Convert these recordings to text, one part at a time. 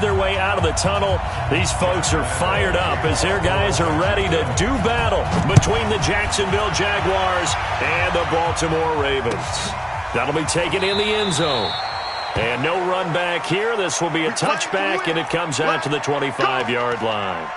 their way out of the tunnel. These folks are fired up as their guys are ready to do battle between the Jacksonville Jaguars and the Baltimore Ravens. That'll be taken in the end zone. And no run back here. This will be a touchback, and it comes out to the 25-yard line.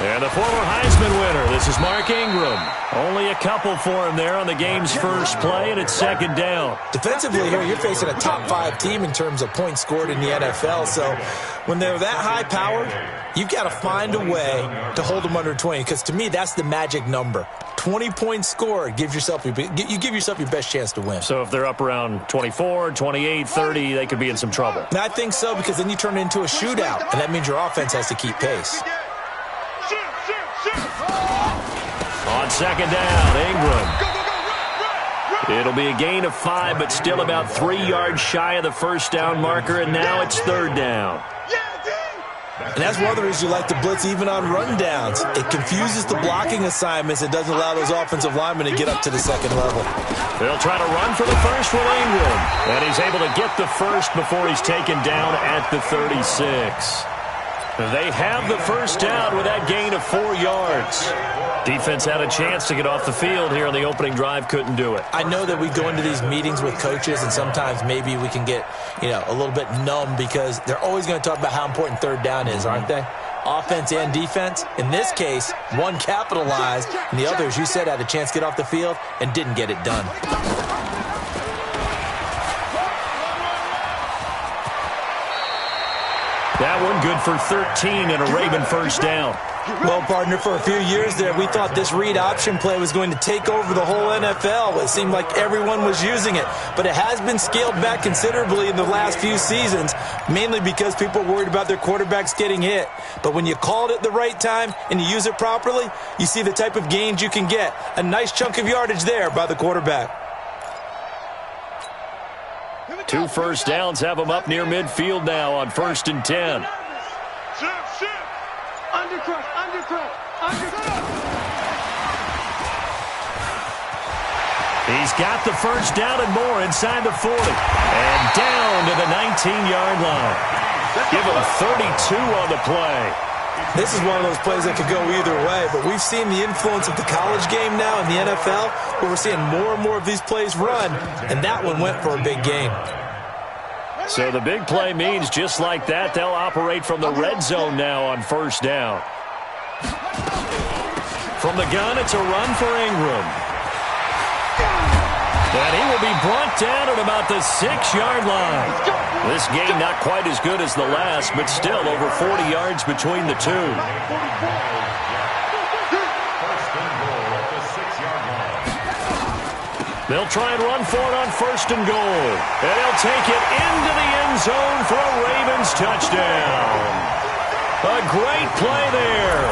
And the former Heisman winner, this is Mark Ingram. Only a couple for him there on the game's first play, and it's second down. Defensively here, you're facing a top-5 team in terms of points scored in the NFL. So when they're that high powered, you've got to find a way to hold them under 20, because to me, that's the magic number. 20 points scored, you give yourself your best chance to win. So if they're up around 24, 28, 30, they could be in some trouble. And I think so, because then you turn it into a shootout, and that means your offense has to keep pace. On second down, Ingram. It'll be a gain of 5, but still about 3 yards shy of the first down marker, and now it's third down. And that's one of the reasons you like to blitz even on rundowns. It confuses the blocking assignments. It doesn't allow those offensive linemen to get up to the second level. They'll try to run for the first with Ingram, and he's able to get the first before he's taken down at the 36. They have the first down with that gain of 4 yards. Defense had a chance to get off the field here on the opening drive, couldn't do it. I know that we go into these meetings with coaches, and sometimes maybe we can get, a little bit numb, because they're always going to talk about how important third down is, aren't they? Offense and defense. In this case, one capitalized, and the other, as you said, had a chance to get off the field and didn't get it done. That one good for 13 and a Raven first down. Well, partner, for a few years there, we thought this read option play was going to take over the whole NFL. It seemed like everyone was using it, but it has been scaled back considerably in the last few seasons, mainly because people are worried about their quarterbacks getting hit. But when you call it at the right time and you use it properly, you see the type of gains you can get. A nice chunk of yardage there by the quarterback. 2 first downs have them up near midfield now on 1st and 10. He's got the first down and more inside the 40. And down to the 19-yard line. Give him 32 on the play. This is one of those plays that could go either way, but we've seen the influence of the college game now in the NFL, where we're seeing more and more of these plays run, and that one went for a big gain. So the big play means just like that, they'll operate from the red zone now on first down. From the gun, it's a run for Ingram. And he will be brought down at about the 6-yard line. This game not quite as good as the last, but still over 40 yards between the two. They'll try and run for it on 1st and goal. And they'll take it into the end zone for a Ravens touchdown. A great play there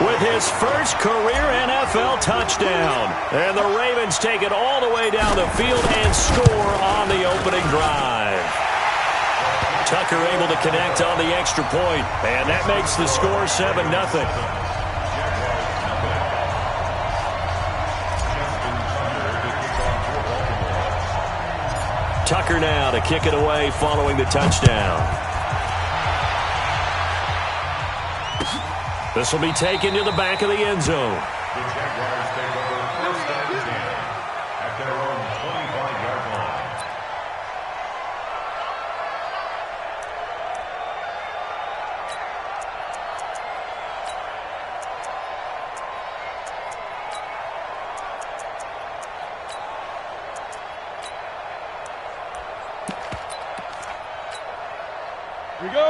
with his first career NFL touchdown. And the Ravens take it all the way down the field and score on the opening drive. Tucker able to connect on the extra point, and that makes the score 7-0. Tucker now to kick it away following the touchdown. This will be taken to the back of the end zone. The Jaguars take over 1st and 10 at their own 25-yard line. Here we go.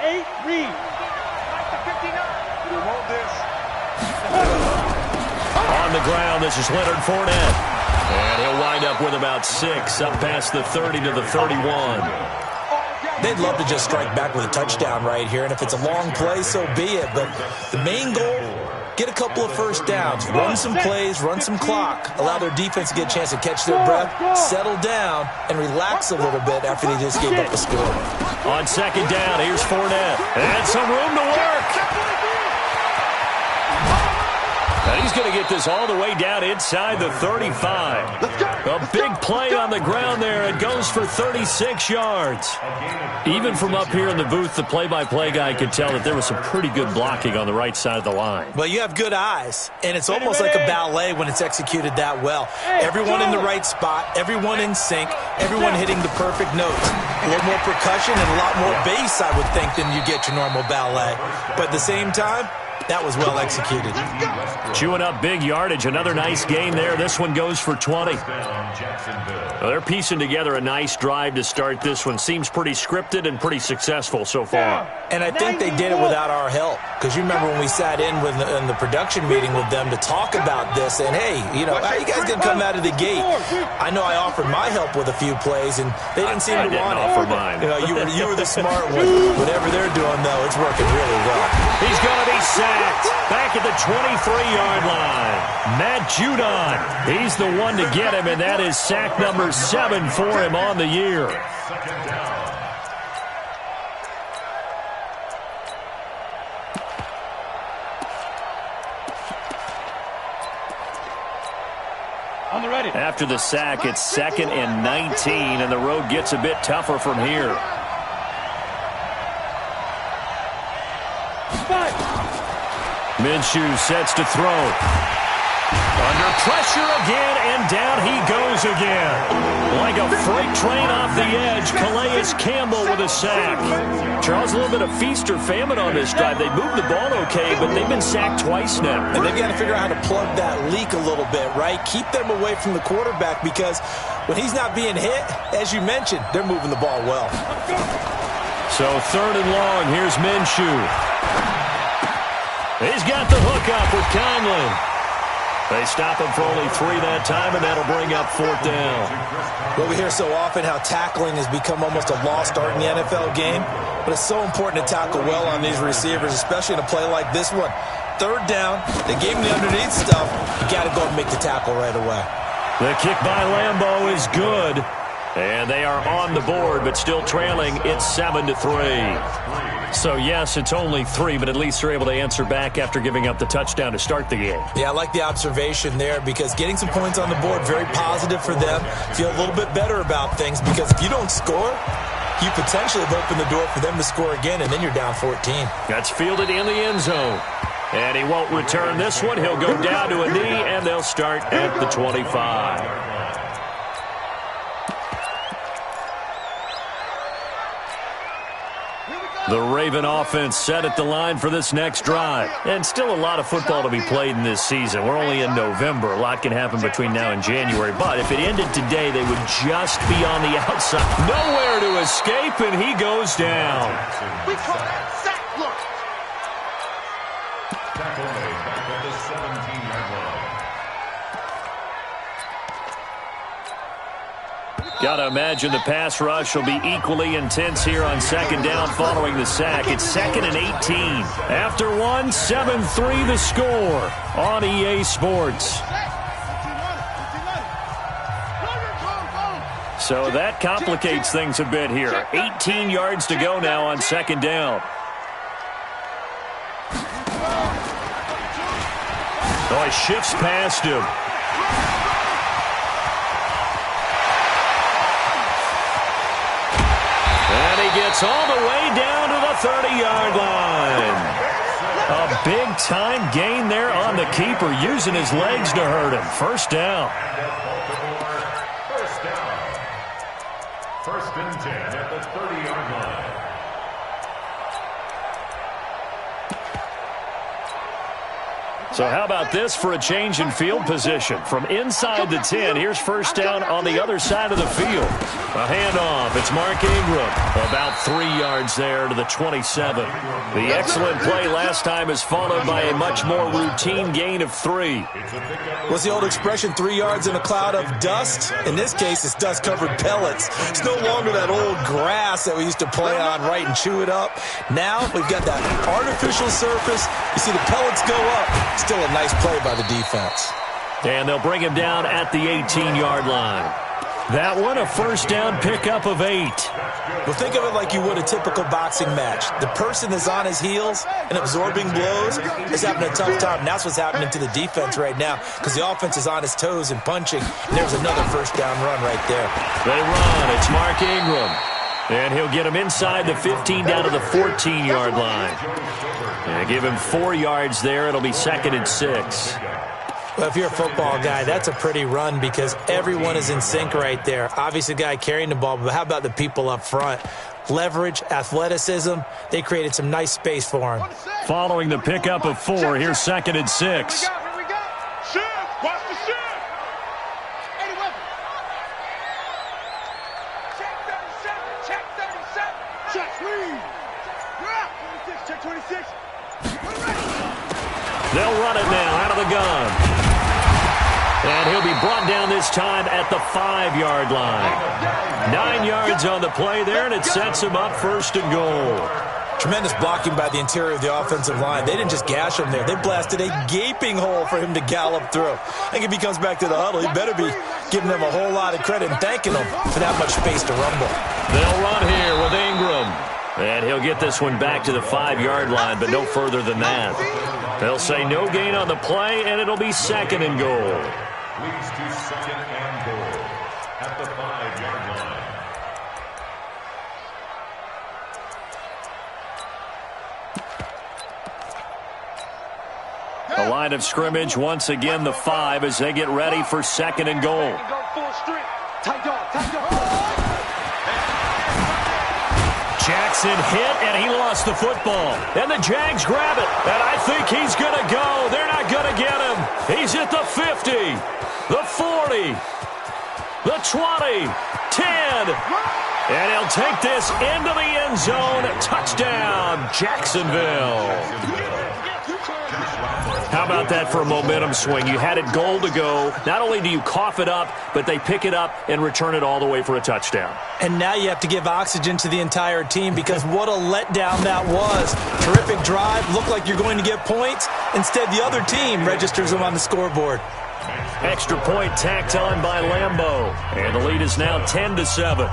8, read. We want this. On the ground, this is Leonard Fournette. And he'll wind up with about 6, up past the 30 to the 31. They'd love to just strike back with a touchdown right here, and if it's a long play, so be it. But the main goal get a couple of first downs, run some plays, run some clock, allow their defense to get a chance to catch their breath, settle down, and relax a little bit after they just gave up a score. On second down, here's Fournette. And some room to work. And he's going to get this all the way down inside the 35. A big play on the ground there. It goes for 36 yards. Even from up here in the booth, the play-by-play guy could tell that there was some pretty good blocking on the right side of the line. Well, you have good eyes, and it's almost like a ballet when it's executed that well. Everyone in the right spot, everyone in sync, everyone hitting the perfect notes. A little more percussion and a lot more bass, I would think, than you get your normal ballet. But at the same time, that was well executed. Chewing up big yardage. Another nice gain there. This one goes for 20. Well, they're piecing together a nice drive to start this one. Seems pretty scripted and pretty successful so far. And I think they did it without our help. Because you remember when we sat in the production meeting with them to talk about this. And, hey, you know, how you guys going to come out of the gate? I know I offered my help with a few plays, and they didn't seem to want it. I didn't offer mine. You know, you were the smart one. Whatever they're doing, though, it's working really well. He's going to be sacked back at the 23-yard line. Matt Judon, he's the one to get him, and that is sack number 7 for him on the year. On the ready. After the sack, it's 2nd and 19, and the road gets a bit tougher from here. Minshew sets to throw. Under pressure again, and down he goes again. Like a freight train off the edge, Calais Campbell with a sack. Charles, a little bit of feast or famine on this drive. They moved the ball okay, but they've been sacked twice now. And they've got to figure out how to plug that leak a little bit, right? Keep them away from the quarterback, because when he's not being hit, as you mentioned, they're moving the ball well. So 3rd and long, here's Minshew. He's got the hook up with Conley. They stop him for only 3 that time, and that'll bring up 4th down. Well, we hear so often how tackling has become almost a lost art in the NFL game, but it's so important to tackle well on these receivers, especially in a play like this one. 3rd down, they gave him the underneath stuff. You got to go and make the tackle right away. The kick by Lambeau is good, and they are on the board, but still trailing. It's 7-3. So, yes, it's only 3, but at least they're able to answer back after giving up the touchdown to start the game. Yeah, I like the observation there, because getting some points on the board, very positive for them. Feel a little bit better about things, because if you don't score, you potentially have opened the door for them to score again, and then you're down 14. That's fielded in the end zone. And he won't return this one. He'll go down to a knee, and they'll start at the 25. The Raven offense set at the line for this next drive. And still a lot of football to be played in this season. We're only in November. A lot can happen between now and January. But if it ended today, they would just be on the outside. Nowhere to escape, and he goes down. We call that sack block. Tackle made back at the 17-yard line. Gotta imagine the pass rush will be equally intense here on 2nd down following the sack. It's 2nd and 18. After one, 7-3 the score on EA Sports. So that complicates things a bit here. 18 yards to go now on 2nd down. Oh, he shifts past him. Gets all the way down to the 30-yard line. A big-time gain there on the keeper, using his legs to hurt him. 1st down. 1st and 10 at the 30-yard line. So how about this for a change in field position? From inside the 10, here's 1st down on the other side of the field. A handoff. It's Mark Ingram. About 3 yards there to the 27. The excellent play last time is followed by a much more routine gain of 3. What's the old expression, 3 yards in a cloud of dust? In this case, it's dust-covered pellets. It's no longer that old grass that we used to play on, right, and chew it up. Now we've got that artificial surface. You see the pellets go up. Still a nice play by the defense. And they'll bring him down at the 18-yard line. That one, a first down pickup of 8. Well, think of it like you would a typical boxing match. The person is on his heels and absorbing blows is having a tough time. And that's what's happening to the defense right now because the offense is on his toes and punching. And there's another first down run right there. They run. It's Mark Ingram. And he'll get him inside the 15 down to the 14-yard line. And give him 4 yards there. It'll be 2nd and 6. Well, if you're a football guy, that's a pretty run because everyone is in sync right there. Obviously, the guy carrying the ball, but how about the people up front? Leverage, athleticism, they created some nice space for him. Following the pickup of 4, here's 2nd and 6. Here we go. Shift. Watch the shift. 80 weapon. Check 37. Check 37. Check screen. You're out. 26. Check 26. They'll run it now out of the gun. And he'll be brought down this time at the 5-yard line. 9 yards on the play there, and it sets him up 1st and goal. Tremendous blocking by the interior of the offensive line. They didn't just gash him there. They blasted a gaping hole for him to gallop through. I think if he comes back to the huddle, he better be giving them a whole lot of credit and thanking them for that much space to rumble. They'll run here with Ingram. And he'll get this one back to the 5-yard line, but no further than that. They'll say no gain on the play, and it'll be 2nd and goal. Leads to 2nd and goal at the 5-yard line. The line of scrimmage, once again, the 5 as they get ready for 2nd and goal. Go full strength. Tight dog. Tight dog. Jackson hit, and he lost the football. And the Jags grab it, and I think he's going to go. They're not going to get him. He's at the 50, the 40, the 20, 10. And he'll take this into the end zone. Touchdown, Jacksonville. How about that for a momentum swing? You had it goal to go. Not only do you cough it up, but they pick it up and return it all the way for a touchdown. And now you have to give oxygen to the entire team because what a letdown that was. Terrific drive. Looked like you're going to get points. Instead, the other team registers them on the scoreboard. Extra point tacked on by Lambeau. And the lead is now 10-7.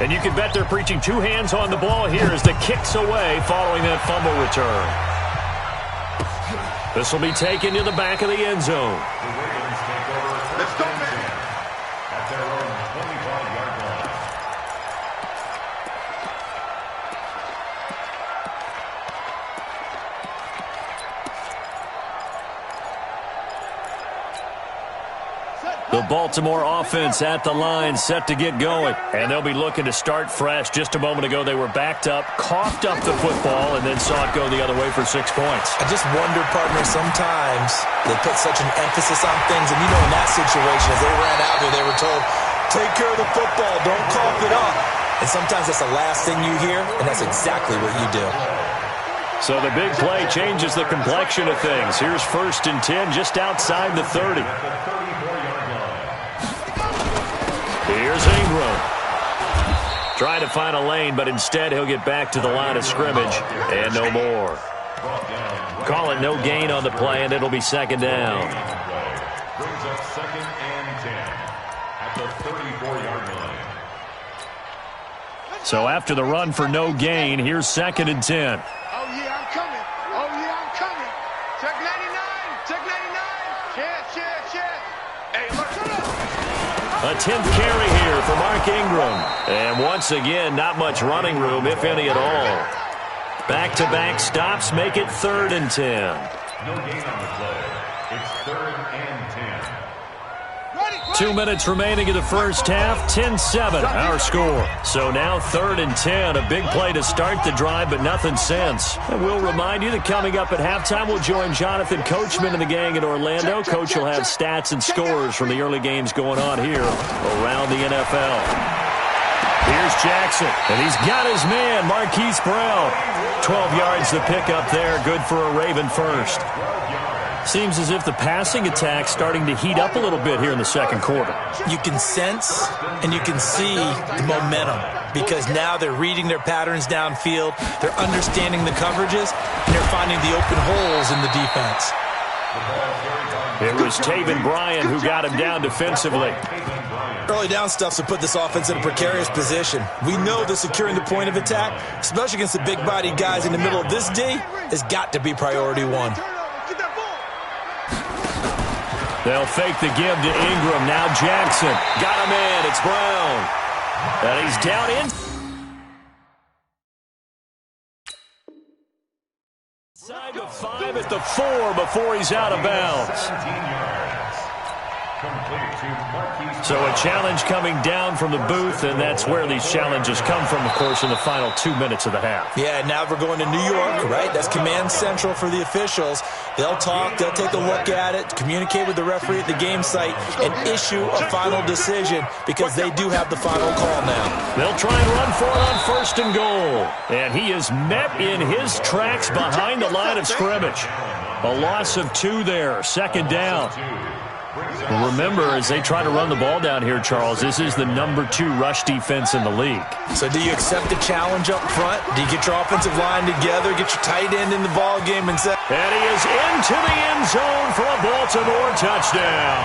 And you can bet they're preaching 2 hands on the ball here as the kick's away following that fumble return. This will be taken to the back of the end zone. Let's go, man. At their own 25-yard line. The Baltimore offense at the line set to get going. And they'll be looking to start fresh. Just a moment ago, they were backed up, coughed up the football, and then saw it go the other way for 6 points. I just wonder, partner, sometimes they put such an emphasis on things. And, in that situation, as they ran out there, they were told, take care of the football, don't cough it up. And sometimes that's the last thing you hear, and that's exactly what you do. So the big play changes the complexion of things. Here's 1st and 10 just outside the 30. Here's Ingram. Trying to find a lane, but instead he'll get back to the line of scrimmage, and no more. Call it no gain on the play, and it'll be 2nd down. Brings up 2nd and 10 at the 34-yard line. So after the run for no gain, here's 2nd and 10. Oh, yeah, I'm coming. Oh, yeah, I'm coming. Check 99. Check 99. Check. Hey, look. A 10th carry here for Mark Ingram. And once again, not much running room, if any at all. Back-to-back stops make it 3rd and 10. No gain on the play. It's 3rd and 10. 2 minutes remaining in the first half, 10-7, our score. So now 3rd and 10, a big play to start the drive, but nothing since. And we'll remind you that coming up at halftime, we'll join Jonathan Coachman and the gang in Orlando. Coach will have stats and scores from the early games going on here around the NFL. Here's Jackson, and he's got his man, Marquise Brown. 12 yards to pick up there, good for a Raven first. Seems as if the passing attack's starting to heat up a little bit here in the second quarter. You can sense and you can see the momentum because now they're reading their patterns downfield, they're understanding the coverages, and they're finding the open holes in the defense. It was Taven Bryan who got him down defensively. Early down stuff's to put this offense in a precarious position. We know that securing the point of attack, especially against the big-bodied guys in the middle of this D, has got to be priority one. They'll fake the give to Ingram. Now Jackson. Got him in. It's Brown. And he's down in. Inside the 5 at the 4 before he's out of bounds. So a challenge coming down from the booth, and that's where these challenges come from, of course, in the final 2 minutes of the half. Yeah, now we're going to New York, right? That's command central for the officials. They'll talk, they'll take a look at it, communicate with the referee at the game site, and issue a final decision because they do have the final call now. They'll try and run for it on first and goal. And he is met in his tracks behind the line of scrimmage. A loss of 2 there, second down. Remember, as they try to run the ball down here, Charles, this is the number 2 rush defense in the league. So do you accept the challenge up front? Do you get your offensive line together, get your tight end in the ball game and say... And he is into the end zone for a Baltimore touchdown.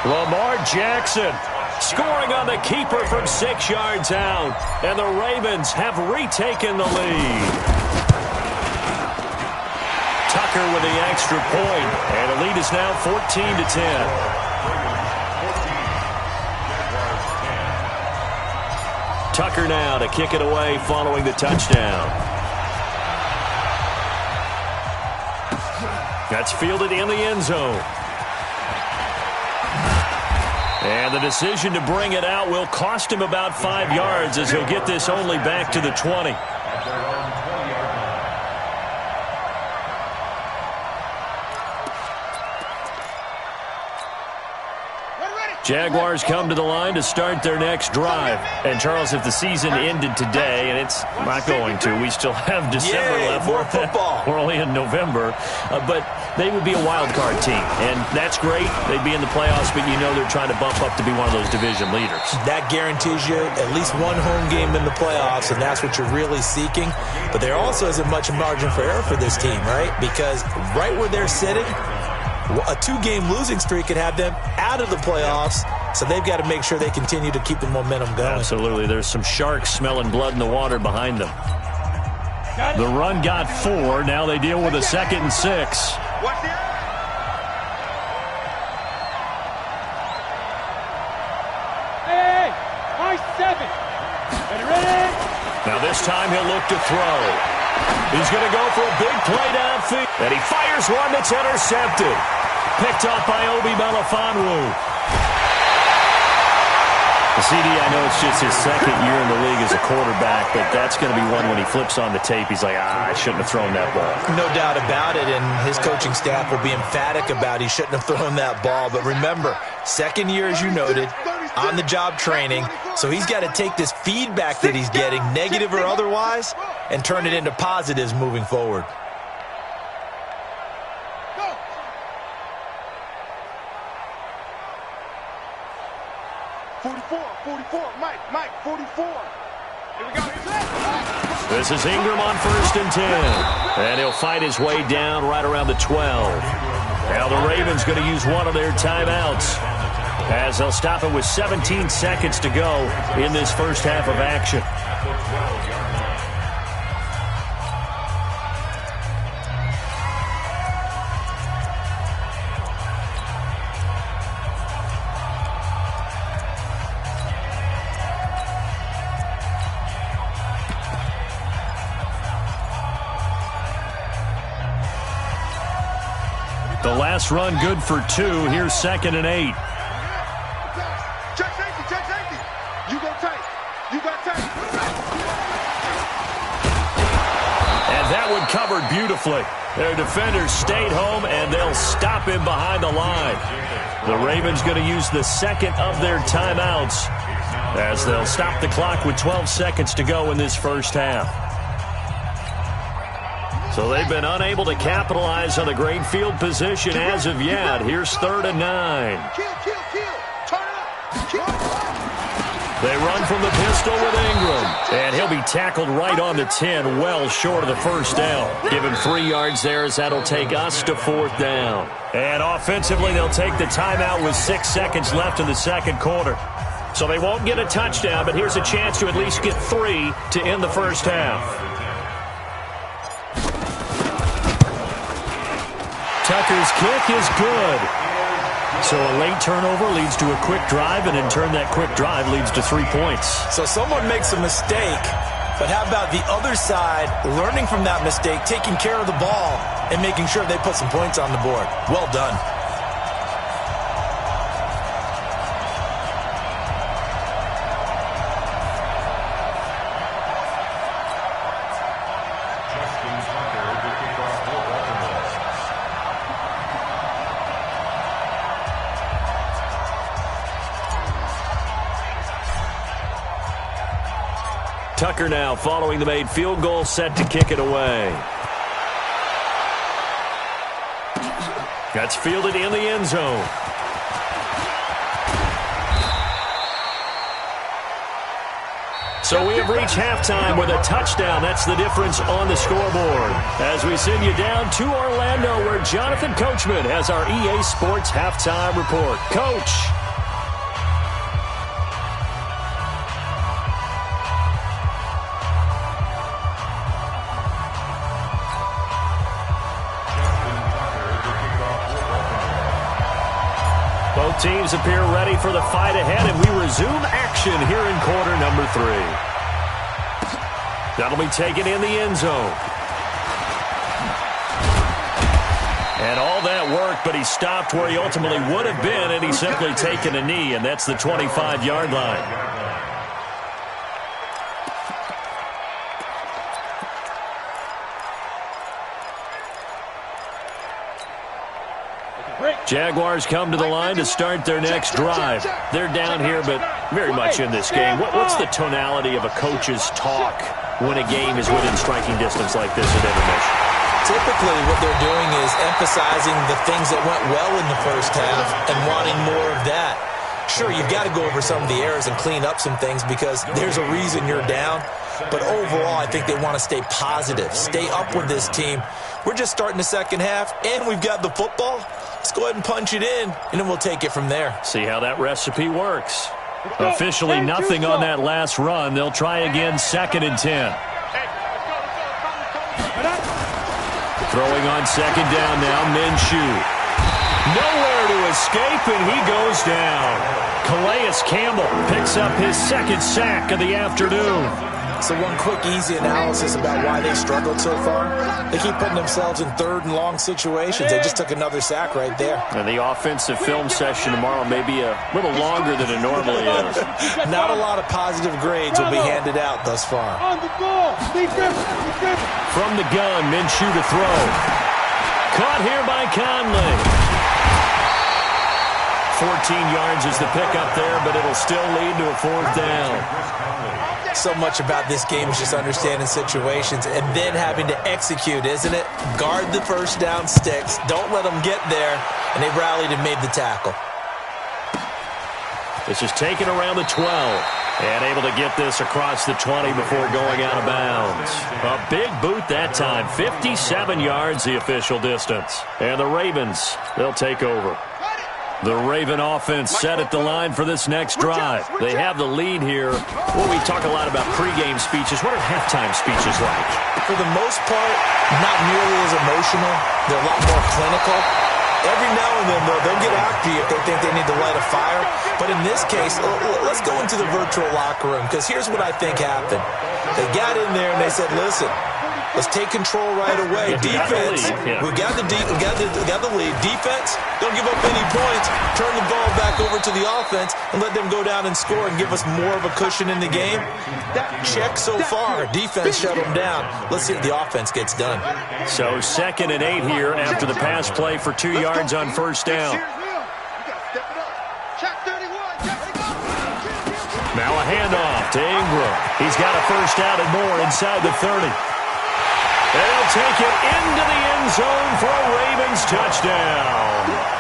Lamar Jackson scoring on the keeper from 6 yards out. And the Ravens have retaken the lead. Tucker with the extra point, and the lead is now 14-10. Tucker now to kick it away following the touchdown. That's fielded in the end zone. And the decision to bring it out will cost him about 5 yards as he'll get this only back to the 20. Jaguars come to the line to start their next drive. And, Charles, if the season ended today, and it's not going to, we still have December left. More football. We're only in November. But they would be a wild card team. And that's great. They'd be in the playoffs, but you know they're trying to bump up to be one of those division leaders. That guarantees you at least one home game in the playoffs, and that's what you're really seeking. But there also isn't much margin for error for this team, right? Because right where they're sitting, a 2-game losing streak could have them out of the playoffs, so they've got to make sure they continue to keep the momentum going. Absolutely. There's some sharks smelling blood in the water behind them. The run got 4. Now they deal with a 2nd and 6. Hey, my 7. Ready? Now this time he'll look to throw. He's going to go for a big play downfield. And he fires one that's intercepted. Picked off by Obi Melifonwu. The CD, I know it's just his 2nd year in the league as a quarterback, but that's going to be one when he flips on the tape. He's like, I shouldn't have thrown that ball. No doubt about it, and his coaching staff will be emphatic about he shouldn't have thrown that ball. But remember, 2nd year, as you noted, on-the-job training, so he's got to take this feedback that he's getting, negative or otherwise, and turn it into positives moving forward. Mike, 44. Here we go. This is Ingram on 1st and 10. And he'll fight his way down right around the 12. Now the Ravens going to use one of their timeouts, as they'll stop it with 17 seconds to go in this first half of action. The last run good for 2. Here's 2nd and 8. Check safety. You go tight. And that one covered beautifully. Their defenders stayed home, and they'll stop him behind the line. The Ravens going to use the 2nd of their timeouts as they'll stop the clock with 12 seconds to go in this first half. So they've been unable to capitalize on the great field position as of yet. Here's 3rd and 9. They run from the pistol with Ingram. And he'll be tackled right on the 10, well short of the first down. Give him 3 yards there as that'll take us to 4th down. And offensively, they'll take the timeout with 6 seconds left in the second quarter. So they won't get a touchdown, but here's a chance to at least get 3 to end the first half. Tucker's kick is good. So a late turnover leads to a quick drive, and in turn that quick drive leads to 3 points. So someone makes a mistake, but how about the other side learning from that mistake, taking care of the ball, and making sure they put some points on the board? Well done. Tucker now following the made field goal, set to kick it away. That's fielded in the end zone. So we have reached halftime with a touchdown. That's the difference on the scoreboard. As we send you down to Orlando, where Jonathan Coachman has our EA Sports halftime report. Coach. Both teams appear ready for the fight ahead, and we resume action here in quarter number 3. That'll be taken in the end zone. And all that work, but he stopped where he ultimately would have been, and he's simply taken a knee, and that's the 25-yard line. Jaguars come to the line to start their next drive. They're down here, but very much in this game. What's the tonality of a coach's talk when a game is within striking distance like this at intermission? Typically, what they're doing is emphasizing the things that went well in the first half and wanting more of that. Sure, you've got to go over some of the errors and clean up some things because there's a reason you're down. But overall, I think they want to stay positive, stay up with this team. We're just starting the second half, and we've got the football. Let's go ahead and punch it in, and then we'll take it from there. See how that recipe works. Officially nothing on that last run. They'll try again, 2nd and 10. Throwing on 2nd down now, Minshew. Nowhere to escape, and he goes down. Calais Campbell picks up his 2nd sack of the afternoon. So one quick, easy analysis about why they struggled so far. They keep putting themselves in 3rd and long situations. They just took another sack right there. And the offensive film session tomorrow may be a little longer than it normally is. Not a lot of positive grades will be handed out thus far. On the ball. From the gun, Minshew to throw. Caught here by Conley. 14 yards is the pickup there, but it'll still lead to a 4th down. So much about this game is just understanding situations and then having to execute, isn't it? Guard the first down sticks. Don't let them get there. And they rallied and made the tackle. This is taken around the 12. And able to get this across the 20 before going out of bounds. A big boot that time. 57 yards the official distance. And the Ravens, they'll take over. The Raven offense set at the line for this next drive. They have the lead here. Well, we talk a lot about pregame speeches. What are halftime speeches like? For the most part, not nearly as emotional. They're a lot more clinical. Every now and then, though, they'll get after you if they think they need to light a fire. But in this case, let's go into the virtual locker room, because here's what I think happened. They got in there and they said, listen, let's take control right away. Defense, we got the lead. Defense, don't give up any points. Turn the ball back over to the offense and let them go down and score and give us more of a cushion in the game. Check so far. Defense shut them down. Let's see if the offense gets done. So 2nd and 8 here after the pass play for 2 yards on 1st down. Now a handoff to Ingram. He's got a first down and more inside the 30. And he'll take it into the end zone for a Ravens touchdown.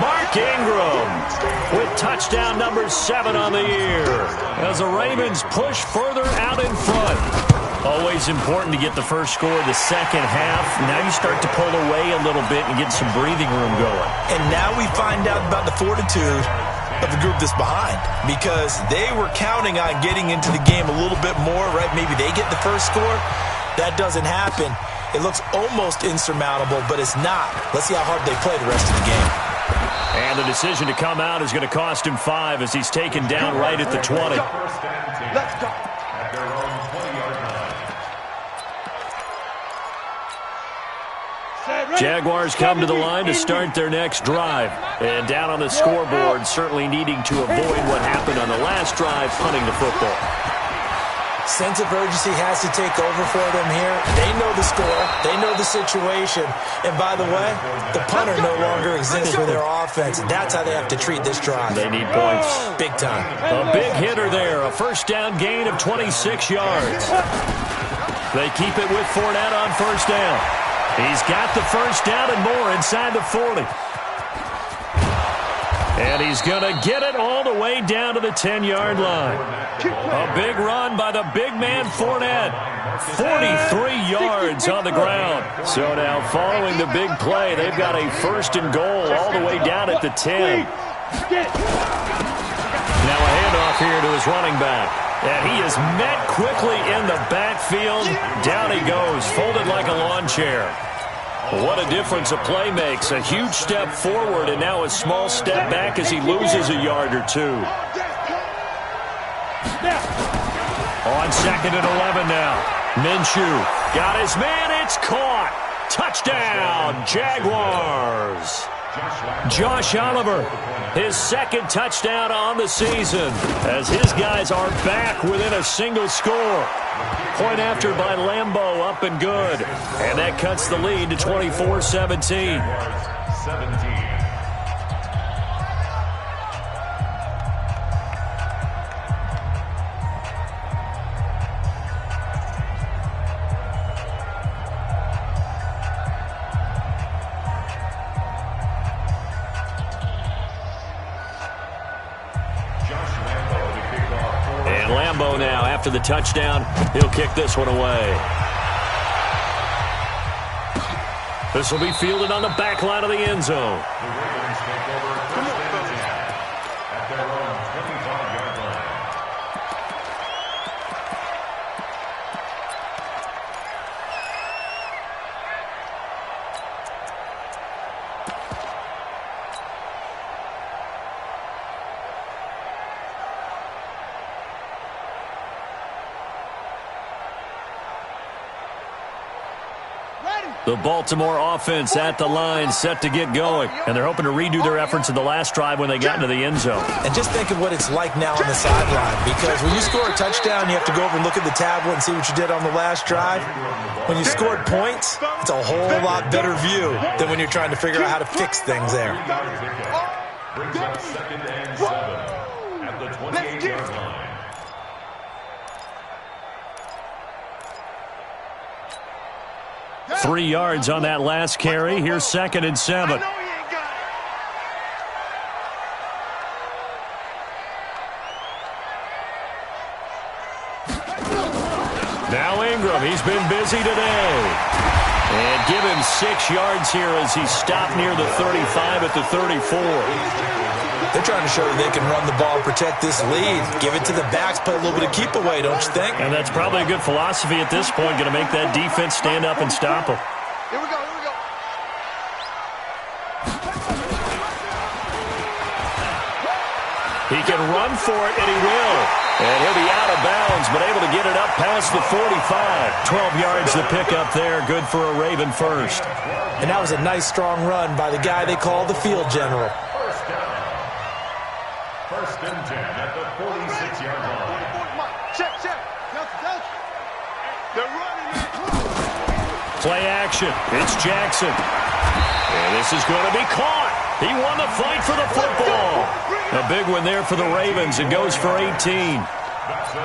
Mark Ingram with touchdown number 7 on the year as the Ravens push further out in front. Always important to get the first score of the second half. Now you start to pull away a little bit and get some breathing room going. And now we find out about the fortitude of the group that's behind, because they were counting on getting into the game a little bit more, right? Maybe they get the first score. That doesn't happen. It looks almost insurmountable, but it's not. Let's see how hard they play the rest of the game. And the decision to come out is going to cost him 5 as he's taken down right at the 20. Let's go. At their own 20-yard line. Jaguars come to the line to start their next drive. And down on the scoreboard, certainly needing to avoid what happened on the last drive, punting the football. Sense of urgency has to take over for them here. They know the score. They know the situation. And by the way, the punter no longer exists for their offense. That's how they have to treat this drive. They need points. Big time. A big hitter there. A first down gain of 26 yards. They keep it with Fournette on first down. He's got the first down and more inside the 40. And he's going to get it all the way down to the 10-yard line. A big run by the big man Fournette. 43 yards on the ground. So now following the big play, they've got a first and goal all the way down at the 10. Now a handoff here to his running back. And he is met quickly in the backfield. Down he goes, folded like a lawn chair. What a difference a play makes. A huge step forward and now a small step back as he loses a yard or two. On second and 11 now. Minshew got his man. It's caught. Touchdown, Jaguars. Josh Oliver, his second touchdown on the season as his guys are back within a single score. Point after by Lambeau, up and good. And that cuts the lead to 24-17. Now, after the touchdown, he'll kick this one away. This will be fielded on the back line of the end zone. The Ravens take over first and 10 at their own 25-yard line. The Baltimore offense at the line, set to get going. And they're hoping to redo their efforts in the last drive when they got into the end zone. And just think of what it's like now on the sideline, because when you score a touchdown, you have to go over and look at the tablet and see what you did on the last drive. When you scored points, it's a whole lot better view than when you're trying to figure out how to fix things there. Brings up second and 7 at the 28-yard line. Three yards on that last carry. Here's second and 7. Now Ingram, he's been busy today. And give him 6 yards here as he stopped near the 35 at the 34. They're trying to show you they can run the ball, protect this lead. Give it to the backs, play a little bit of keep away, don't you think? And that's probably a good philosophy at this point, going to make that defense stand up and stop them. Here we go, here we go. He can run for it, and he will. And he'll be out of bounds, but able to get it up past the 45. 12 yards to pick up there. Good for a Raven first. And that was a nice, strong run by the guy they call the field general. First and 10 at the 46-yard line. Check. They're running. Play action. It's Jackson. And this is going to be caught. He won the fight for the football. A big one there for the Ravens. It goes for 18.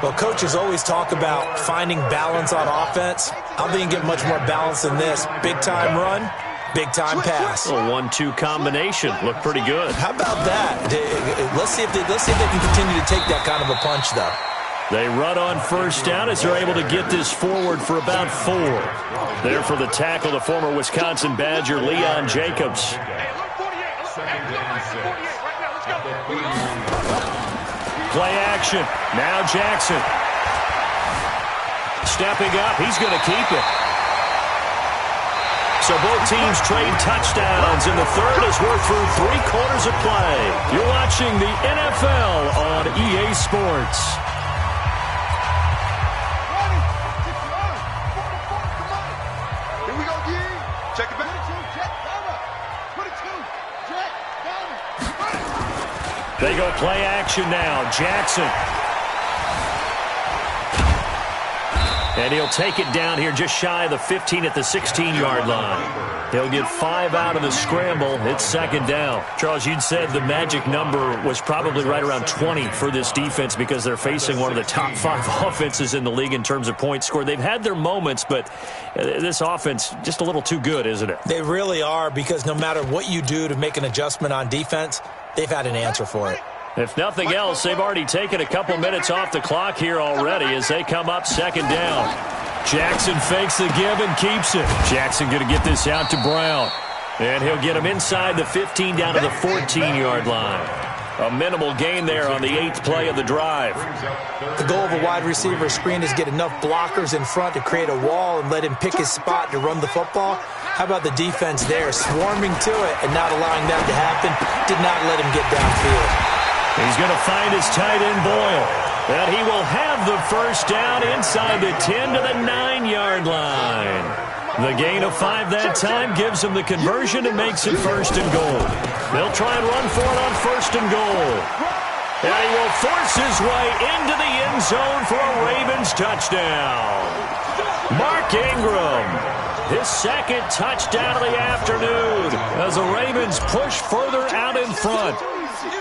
Well, coaches always talk about finding balance on offense. I'm thinking get much more balance than this. Big-time run, big-time pass. A 1-2 combination. Looked pretty good. How about that? Let's see if they can continue to take that kind of a punch, though. They run on first down as they're able to get this forward for about 4. There for the tackle, the former Wisconsin Badger, Leon Jacobs. Play action. Now Jackson. Stepping up. He's going to keep it. So both teams trade touchdowns, and the third as we're through 3 quarters of play. You're watching the NFL on EA Sports. Here we go, D. Check it back. Put it 2. Check. They go play action now. Jackson. And he'll take it down here just shy of the 15 at the 16-yard line. He'll get 5 out of the scramble. It's second down. Charles, you'd said the magic number was probably right around 20 for this defense because they're facing one of the top 5 offenses in the league in terms of points scored. They've had their moments, but this offense just a little too good, isn't it? They really are, because no matter what you do to make an adjustment on defense, they've had an answer for it. If nothing else, they've already taken a couple minutes off the clock here already as they come up second down. Jackson fakes the give and keeps it. Jackson going to get this out to Brown. And he'll get him inside the 15 down to the 14-yard line. A minimal gain there on the 8th play of the drive. The goal of a wide receiver screen is get enough blockers in front to create a wall and let him pick his spot to run the football. How about the defense there, swarming to it and not allowing that to happen? Did not let him get downfield. He's going to find his tight end, Boyle. And he will have the first down inside the 10 to the 9-yard line. The gain of 5 that time gives him the conversion and makes it first and goal. They'll try and run for it on first and goal. And he will force his way into the end zone for a Ravens touchdown. Mark Ingram, his second touchdown of the afternoon as the Ravens push further out in front.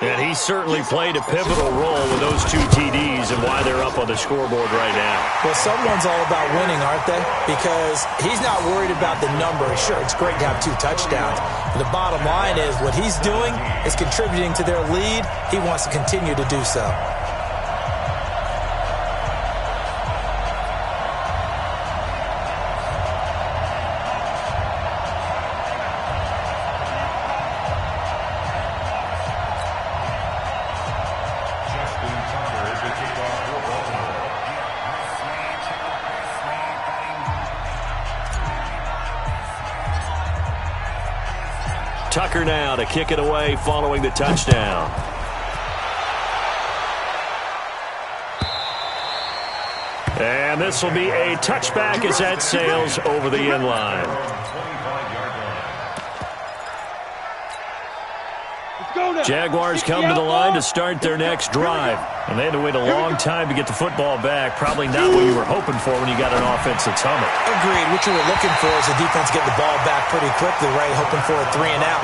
And he certainly played a pivotal role with those 2 TDs and why they're up on the scoreboard right now. Well, someone's all about winning, aren't they? Because he's not worried about the number. Sure, it's great to have 2 touchdowns. But the bottom line is what he's doing is contributing to their lead. He wants to continue to do so. Tucker now to kick it away following the touchdown. And this will be a touchback as that sails over the end line. Jaguars come to the line to start their next drive. And they had to wait a long time to get the football back. Probably not what you were hoping for when you got an offense that's humming. Agreed. What you were looking for is the defense get the ball back pretty quickly, right? Hoping for a 3 and out.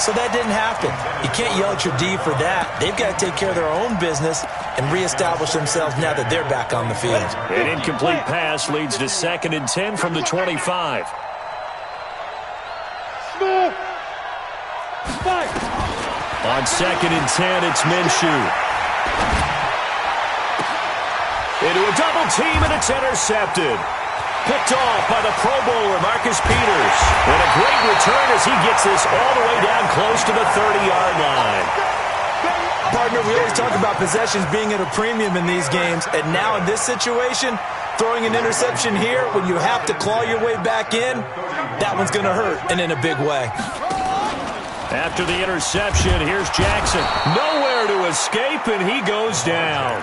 So that didn't happen. You can't yell at your D for that. They've got to take care of their own business and reestablish themselves now that they're back on the field. An incomplete pass leads to 2nd and 10 from the 25. On 2nd and 10, it's Minshew. Into a double team, and it's intercepted. Picked off by the Pro Bowler, Marcus Peters. And a great return as he gets this all the way down close to the 30-yard line. Partner, we always talk about possessions being at a premium in these games, and now in this situation, throwing an interception here when you have to claw your way back in, that one's going to hurt, and in a big way. After the interception, here's Jackson. Nowhere to escape, and he goes down.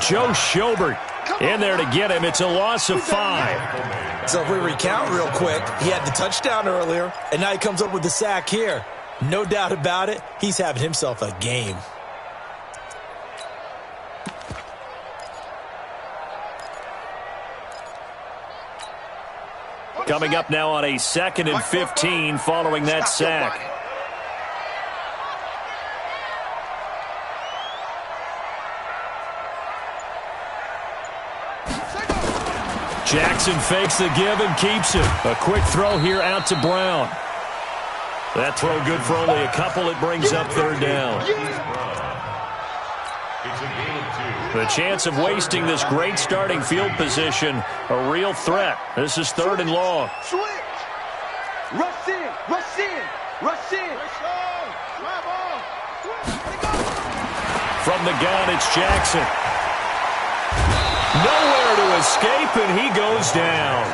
Joe Schobert in there to get him. It's a loss of 5. So if we recount real quick, he had the touchdown earlier, and now he comes up with the sack here. No doubt about it, he's having himself a game. Coming up now on a 2nd and 15 following that sack. Jackson fakes the give and keeps it. A quick throw here out to Brown. That throw good for only a couple. It brings up third down. The chance of wasting this great starting field position, a real threat. This is third and long. Switch. Rush in. Rush in. Rush in. From the gun, it's Jackson. Nowhere to escape, and he goes down.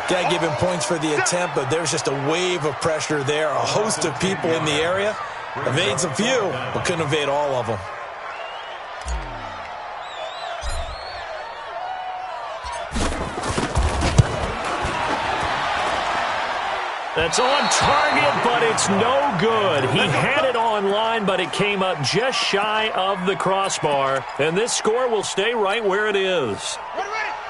Got to give him points for the attempt, but there's just a wave of pressure there. A host of people in the area. Evades a few, but couldn't evade all of them. That's on target, but it's no good. He had it on line, but it came up just shy of the crossbar. And this score will stay right where it is.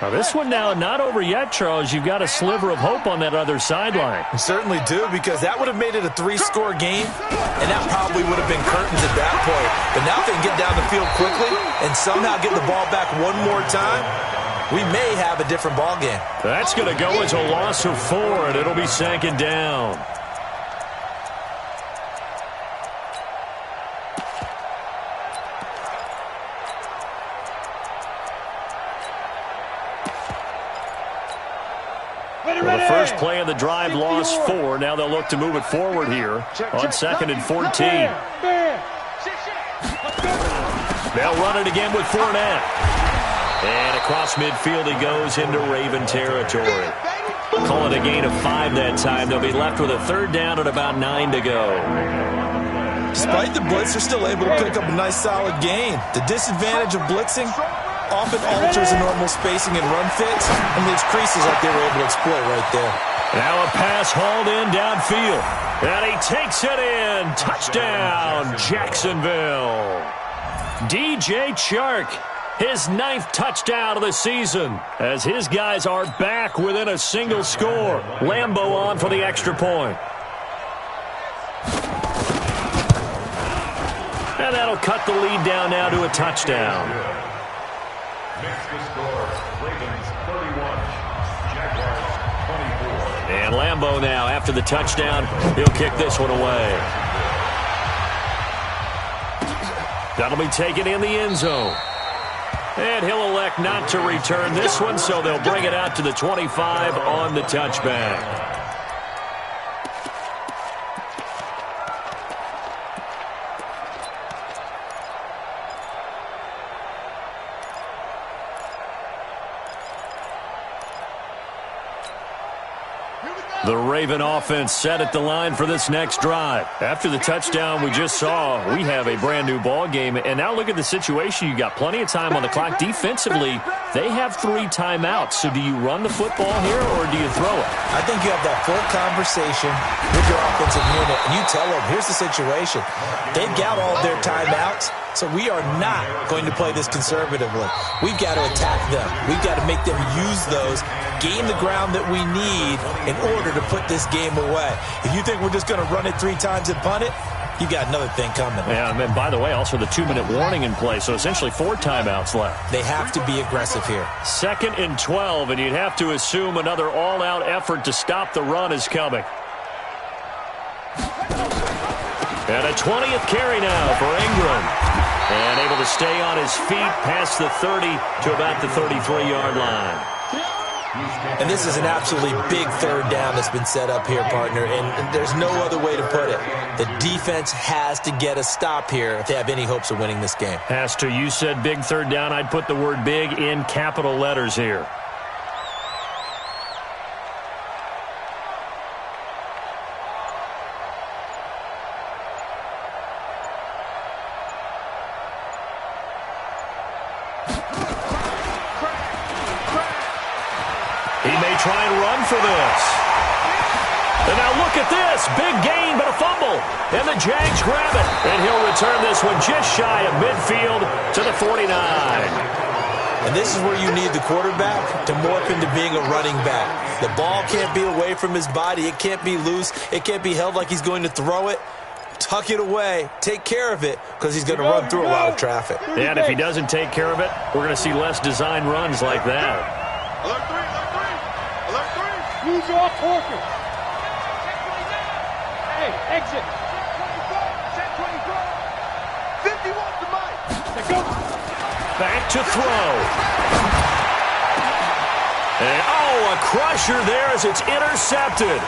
Now, this one now not over yet, Charles. You've got a sliver of hope on that other sideline. You certainly do, because that would have made it a 3-score game, and that probably would have been curtains at that point. But now if they can get down the field quickly and somehow get the ball back one more time, we may have a different ball game. That's going to go as a loss of 4, and it'll be second down. Well, the first play of the drive lost 4. Now they'll look to move it forward here on 2nd and 14. They'll run it again with Fournette. And across midfield he goes into Raven territory. Call it a gain of 5 that time. They'll be left with a third down and about 9 to go. Despite the blitz, they're still able to pick up a nice solid gain. The disadvantage of blitzing often alters the normal spacing and run fits and leaves creases like they were able to exploit right there. Now a pass hauled in downfield. And he takes it in. Touchdown, Jacksonville. DJ Chark, his 9th touchdown of the season, as his guys are back within a single score. Lambeau on for the extra point. And that'll cut the lead down now to a touchdown. Makes the score, Ravens 31, Jaguars 24. And Lambeau now, after the touchdown, he'll kick this one away. That'll be taken in the end zone. And he'll elect not to return this one, so they'll bring it out to the 25 on the touchback. The Raven offense set at the line for this next drive. After the touchdown we just saw, we have a brand new ball game. And now look at the situation. You got plenty of time on the clock. Defensively, they have 3 timeouts. So do you run the football here or do you throw it? I think you have that full conversation with your offensive unit, and you tell them, here's the situation. They've got all their timeouts, so we are not going to play this conservatively. We've got to attack them. We've got to make them use those, gain the ground that we need in order to put this game away. If you think we're just going to run it 3 times and punt it, you got another thing coming. Yeah, and by the way, also the 2-minute warning in play, so essentially 4 timeouts left. They have to be aggressive here. 2nd and 12, and you'd have to assume another all-out effort to stop the run is coming. And a 20th carry now for Ingram. And able to stay on his feet past the 30 to about the 33-yard line. And this is an absolutely big third down that's been set up here, partner, and there's no other way to put it. The defense has to get a stop here if they have any hopes of winning this game. Has to. You said big third down. I'd put the word big in capital letters here. Try and run for this. And now look at this. Big gain, but a fumble. And the Jags grab it. And he'll return this one just shy of midfield to the 49. And this is where you need the quarterback to morph into being a running back. The ball can't be away from his body. It can't be loose. It can't be held like he's going to throw it. Tuck it away. Take care of it because he's going to run through a lot of traffic. And if he doesn't take care of it, we're going to see less design runs like that. need you off Porker. Hey, exit. Set 24. 50 wants the mic. Let's go. Back to throw. And, a crusher there as it's intercepted.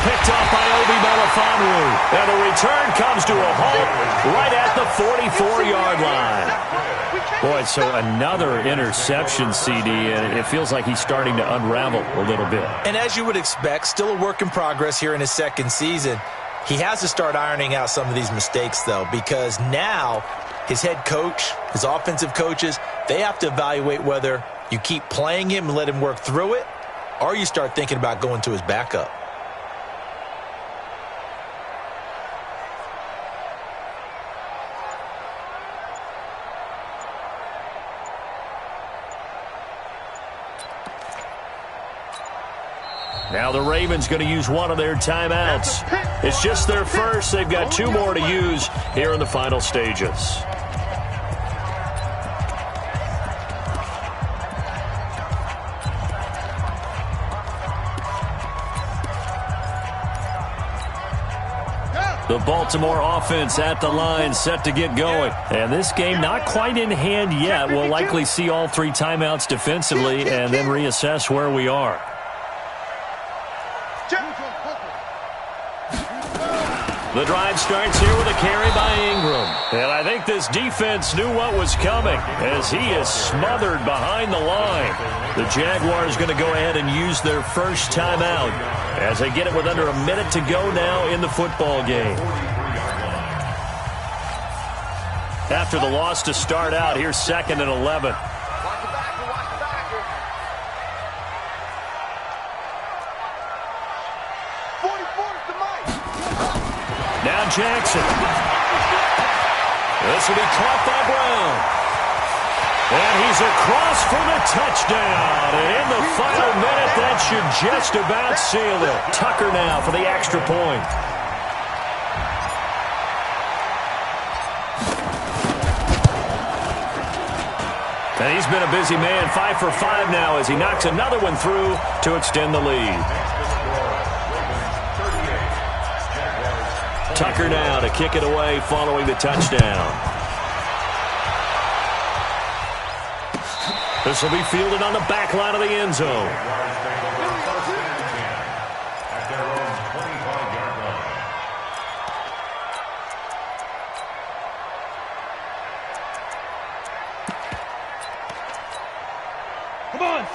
Picked off by Obi Melifonwu. And the return comes to a halt right at the 44-yard line. Boy, so another interception, CD, and it feels like he's starting to unravel a little bit. And as you would expect, still a work in progress here in his second season. He has to start ironing out some of these mistakes, though, because now his head coach, his offensive coaches, they have to evaluate whether you keep playing him and let him work through it, or you start thinking about going to his backup. Now the Ravens going to use one of their timeouts. It's just their first. They've got two more to use here in the final stages. The Baltimore offense at the line, set to get going. And this game not quite in hand yet. We'll likely see all three timeouts defensively and then reassess where we are. The drive starts here with a carry by Ingram. And I think this defense knew what was coming as he is smothered behind the line. The Jaguars going to go ahead and use their first timeout as they get it with under a minute to go now in the football game. After the loss to start out, here's 2nd and 11. Now Jackson. This will be caught by Brown. And he's across for the touchdown. And in the final minute, that should just about seal it. Tucker now for the extra point. And he's been a busy man, 5 for 5 now as he knocks another one through to extend the lead. Tucker now to kick it away following the touchdown. This will be fielded on the back line of the end zone.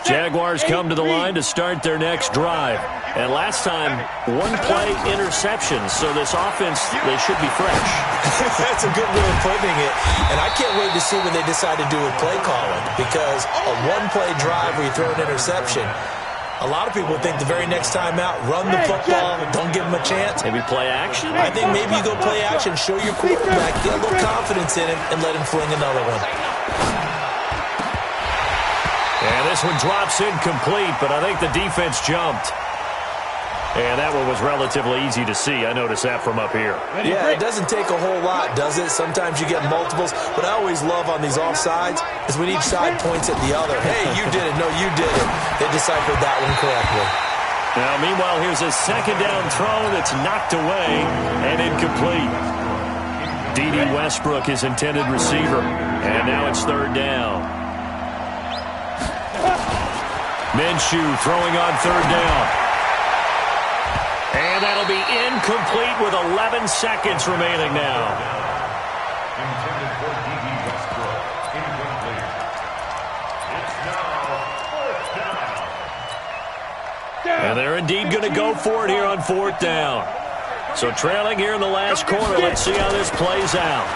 Jaguars come to the line to start their next drive. And last time, one-play interception. So this offense, they should be fresh. That's a good way of putting it. And I can't wait to see what they decide to do with play calling. Because a one-play drive where you throw an interception, a lot of people think the very next time out, run the football, don't give them a chance. Maybe play action? I think maybe you go play action, show your quarterback, get a little confidence in him, and let him fling another one. And this one drops incomplete, but I think the defense jumped. And that one was relatively easy to see. I noticed that from up here. Yeah, it doesn't take a whole lot, does it? Sometimes you get multiples. What I always love on these offsides is when each side points at the other. Hey, you did it. No, you did it. They deciphered that one correctly. Now, meanwhile, here's a second down throw that's knocked away and incomplete. D.D. Westbrook, his intended receiver. And now it's third down. Minshew throwing on third down. And that'll be incomplete with 11 seconds remaining now. Intended for D.D. Westbrook. Incomplete. It's now 4th down. And they're indeed going to go for it here on 4th down. So trailing here in the last quarter. Let's see how this plays out.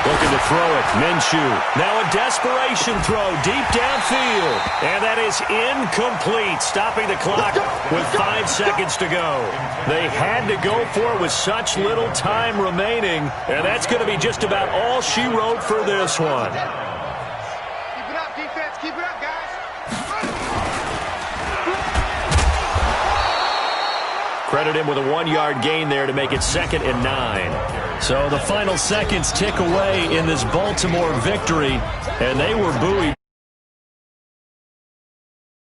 Looking to throw it. Minshew. Now a desperation throw deep downfield. And that is incomplete. Stopping the clock with 5 seconds to go. They had to go for it with such little time remaining. And that's going to be just about all she wrote for this one. Keep it up, defense. Keep it up, guys. Credit him with a 1-yard gain there to make it 2nd and 9. So the final seconds tick away in this Baltimore victory, and they were buoyed.